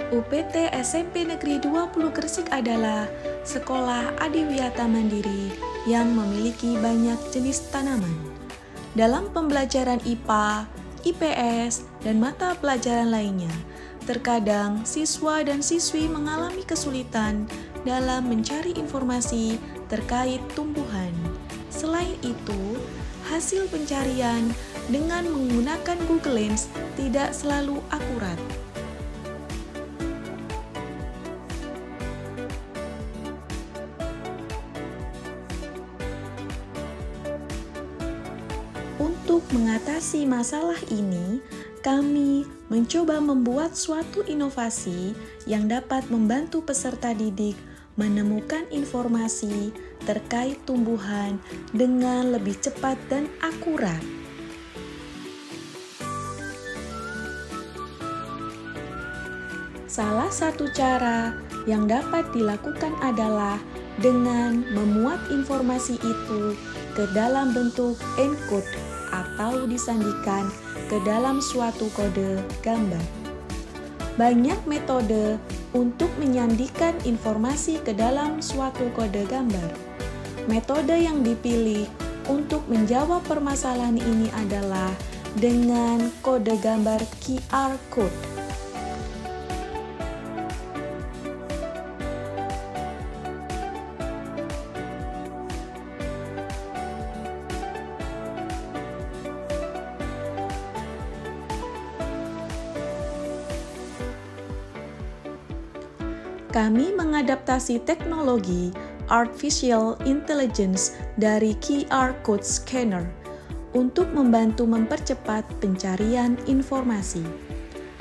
UPT SMP Negeri 20 Gresik adalah sekolah adiwiyata mandiri yang memiliki banyak jenis tanaman. Dalam pembelajaran IPA, IPS, dan mata pelajaran lainnya, terkadang siswa dan siswi mengalami kesulitan dalam mencari informasi terkait tumbuhan. Selain itu, hasil pencarian dengan menggunakan Google Lens tidak selalu akurat. Untuk mengatasi masalah ini, kami mencoba membuat suatu inovasi yang dapat membantu peserta didik menemukan informasi terkait tumbuhan dengan lebih cepat dan akurat. Salah satu cara yang dapat dilakukan adalah dengan memuat informasi itu ke dalam bentuk encode atau disandikan ke dalam suatu kode gambar. Banyak metode untuk menyandikan informasi ke dalam suatu kode gambar. Metode yang dipilih untuk menjawab permasalahan ini adalah dengan kode gambar QR Code. Kami mengadaptasi teknologi Artificial Intelligence dari QR Code Scanner untuk membantu mempercepat pencarian informasi.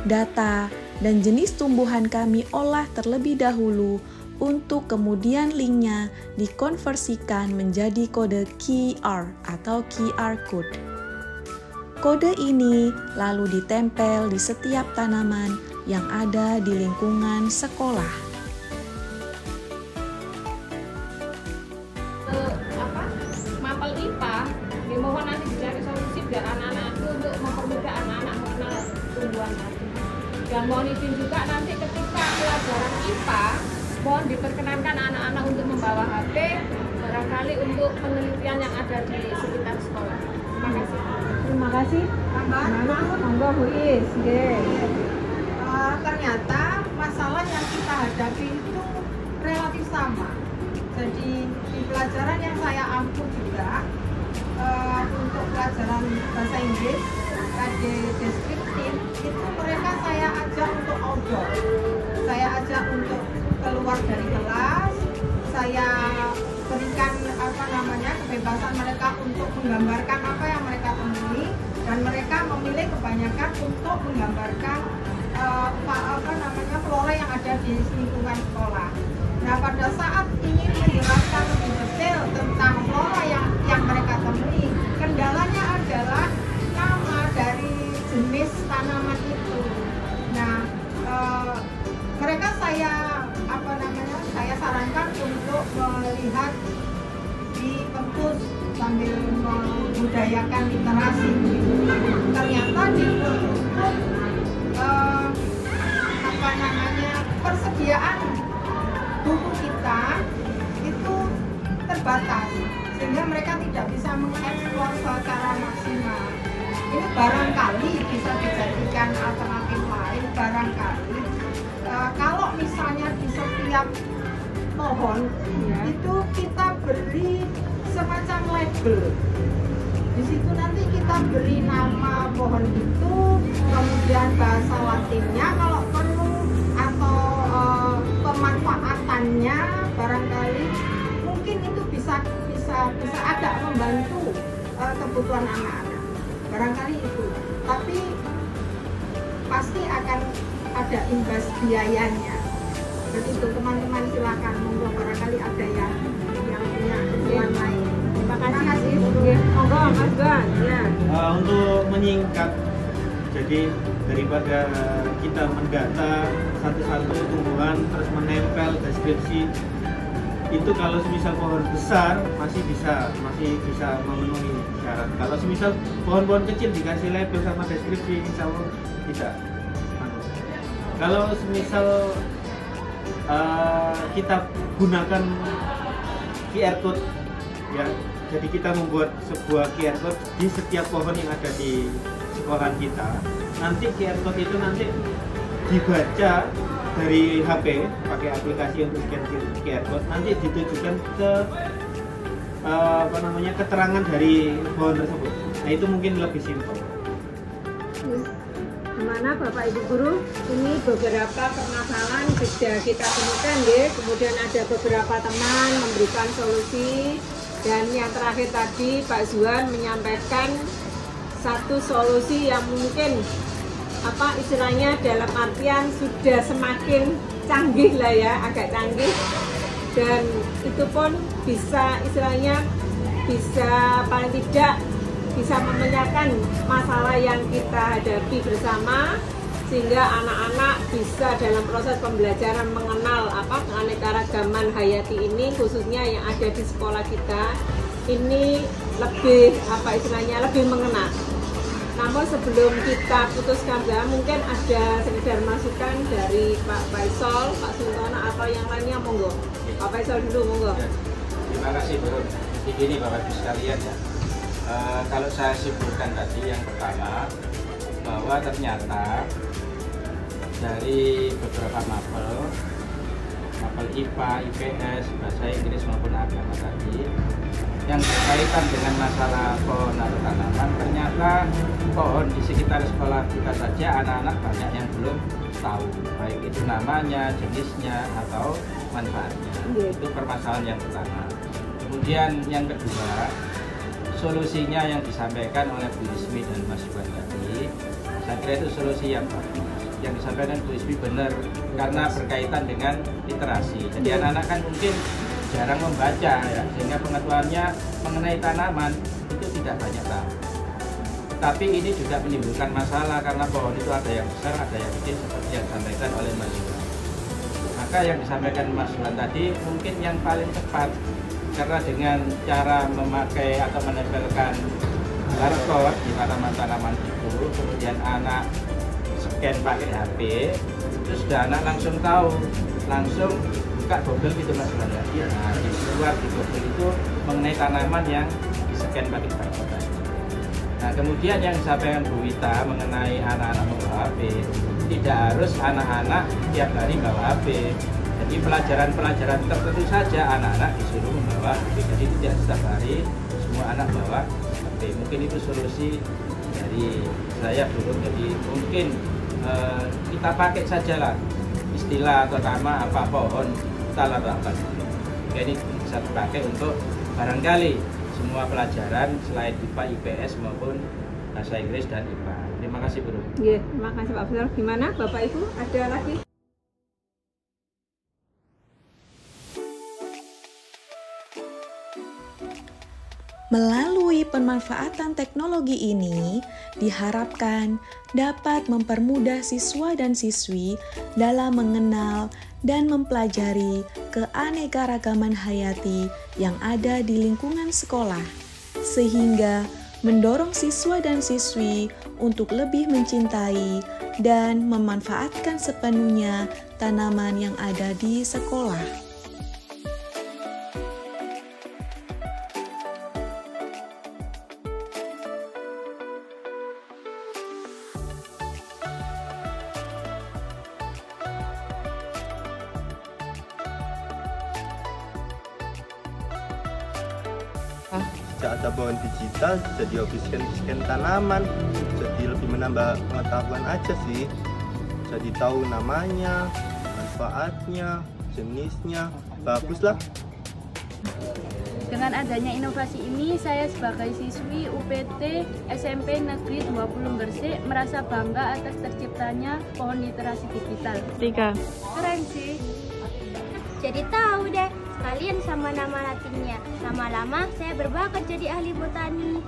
Data dan jenis tumbuhan kami olah terlebih dahulu untuk kemudian linknya dikonversikan menjadi kode QR atau QR Code. Kode ini lalu ditempel di setiap tanaman yang ada di lingkungan sekolah. Mapel IPA dimohon nanti dicari solusi biar anak-anak itu untuk mempermudah anak-anak mengenal tumbuhan tadi. Dan mohon izin juga nanti ketika pelajaran IPA mohon diperkenankan anak-anak untuk membawa HP barangkali untuk penelitian yang ada di sekitar sekolah. Terima kasih. Terima kasih. Monggo Bu Is. Ternyata masalah yang kita hadapi itu relatif sama. Jadi di pelajaran yang saya ampuh juga untuk pelajaran bahasa Inggris, KD deskriptif, itu mereka saya ajak untuk outdoor. Saya ajak untuk keluar dari kelas, saya berikan kebebasan mereka untuk menggambarkan apa yang mereka temui, dan mereka memilih kebanyakan untuk menggambarkan flora yang ada di lingkungan sekolah. Nah, pada saat ingin menjelaskan lebih detail tentang flora yang mereka temui, kendalanya adalah nama dari jenis tanaman itu. Nah, mereka saya sarankan untuk melihat di perpus sambil membudayakan literasi. Ternyata di perpus persediaan buku kita itu terbatas sehingga mereka tidak bisa mengeksplor secara maksimal. Ini barangkali bisa dijadikan alternatif lain, barangkali kalau misalnya di setiap pohon itu kita beri semacam label. Di situ nanti kita beri nama pohon itu, kemudian bahasa Latinnya kalau perlu, atau pemanfaatannya barangkali mungkin itu bisa agak membantu kebutuhan anak-anak. Barangkali itu. Tapi pasti akan ada imbas biayanya. Jadi itu teman-teman silakan, monggo barangkali ada yang punya usulan lain. Terima kasih. Monggo Mas Gan. Ya. Untuk menyingkat, jadi daripada kita mendata satu-satu tumbuhan terus menempel deskripsi, itu kalau semisal pohon besar masih bisa memenuhi syarat. Kalau semisal pohon-pohon kecil dikasih label sama deskripsi, insya Allah tidak. Kalau semisal kita gunakan QR code ya, jadi kita membuat sebuah QR code di setiap pohon yang ada di sekolahan kita. Nanti QR code itu nanti dibaca dari HP pakai aplikasi untuk scan QR code, nanti ditujukan ke keterangan dari pohon tersebut. Nah, itu mungkin lebih simpel. Gimana Bapak Ibu Guru, ini beberapa permasalahan sudah kita temukan ya. Kemudian ada beberapa teman memberikan solusi, dan yang terakhir tadi Pak Zuan menyampaikan satu solusi yang mungkin istilahnya dalam artian sudah semakin canggih lah ya, agak canggih, dan itu pun bisa istilahnya bisa paling tidak bisa memecahkan masalah yang kita hadapi bersama, sehingga anak-anak bisa dalam proses pembelajaran mengenal keanekaragaman hayati ini, khususnya yang ada di sekolah kita ini lebih lebih mengena. Namun sebelum kita putuskan, mungkin ada sekedar masukan dari Pak Faisal, Pak Suntono atau yang lainnya, monggo. Pak Faisal dulu, monggo. Terima kasih Bu. Begini Bapak Ibu sekalian ya. Kalau saya simpulkan tadi yang pertama, bahwa ternyata dari beberapa mapel IPA, IPS, bahasa Inggris maupun agama tadi yang berkaitan dengan masalah pohon atau tanaman, ternyata pohon di sekitar sekolah kita saja anak-anak banyak yang belum tahu, baik itu namanya, jenisnya, atau manfaatnya. Itu permasalahan yang pertama. Kemudian yang kedua, solusinya yang disampaikan oleh Bu Ismi dan Mas Iwan tadi, saya kira itu solusi yang bagus. Yang disampaikan Bu Ismi benar, karena berkaitan dengan literasi. Jadi anak-anak kan mungkin jarang membaca ya, sehingga pengetahuannya mengenai tanaman itu tidak banyak tahu. Tapi ini juga menimbulkan masalah karena pohon itu ada yang besar, ada yang kecil, seperti yang disampaikan oleh Mas Iwan. Maka yang disampaikan Mas Iwan tadi mungkin yang paling tepat, karena dengan cara memakai atau menempelkan barcode di tanaman-tanaman itu, kemudian anak scan pakai HP, terus sudah anak langsung tahu, langsung buka Google gitu Mas Iwan. Nah, di luar di Google itu mengenai tanaman yang di scan pakai barcode tadi. Nah, kemudian yang disampaikan Bu Wita mengenai anak-anak membawa HP, tidak harus anak-anak tiap hari bawa HP. Jadi pelajaran-pelajaran tertentu saja anak-anak disuruh membawa HP. Jadi tidak setiap hari semua anak bawa HP. Mungkin itu solusi dari saya belum. Jadi mungkin kita pakai sajalah istilah atau nama apa pohon talarakan. Ini bisa dipakai untuk barangkali semua pelajaran selain IPA, IPS maupun bahasa Inggris dan IPA. Terima kasih Bu. Iya, terima kasih Pak Faisal. Gimana Bapak Ibu? Ada lagi? Melalui pemanfaatan teknologi ini, diharapkan dapat mempermudah siswa dan siswi dalam mengenal dan mempelajari keanekaragaman hayati yang ada di lingkungan sekolah, sehingga mendorong siswa dan siswi untuk lebih mencintai dan memanfaatkan sepenuhnya tanaman yang ada di sekolah. Sejak ada pohon digital, jadi hobi scan tanaman, jadi lebih menambah pengetahuan aja sih. Jadi tahu namanya, manfaatnya, jenisnya, bagus lah. Dengan adanya inovasi ini, saya sebagai siswi UPT SMP Negeri 20 Gresik merasa bangga atas terciptanya pohon literasi digital. 3. Keren sih. Jadi tahu deh, sekalian sama nama latinnya. Lama-lama saya berbakat jadi ahli botani.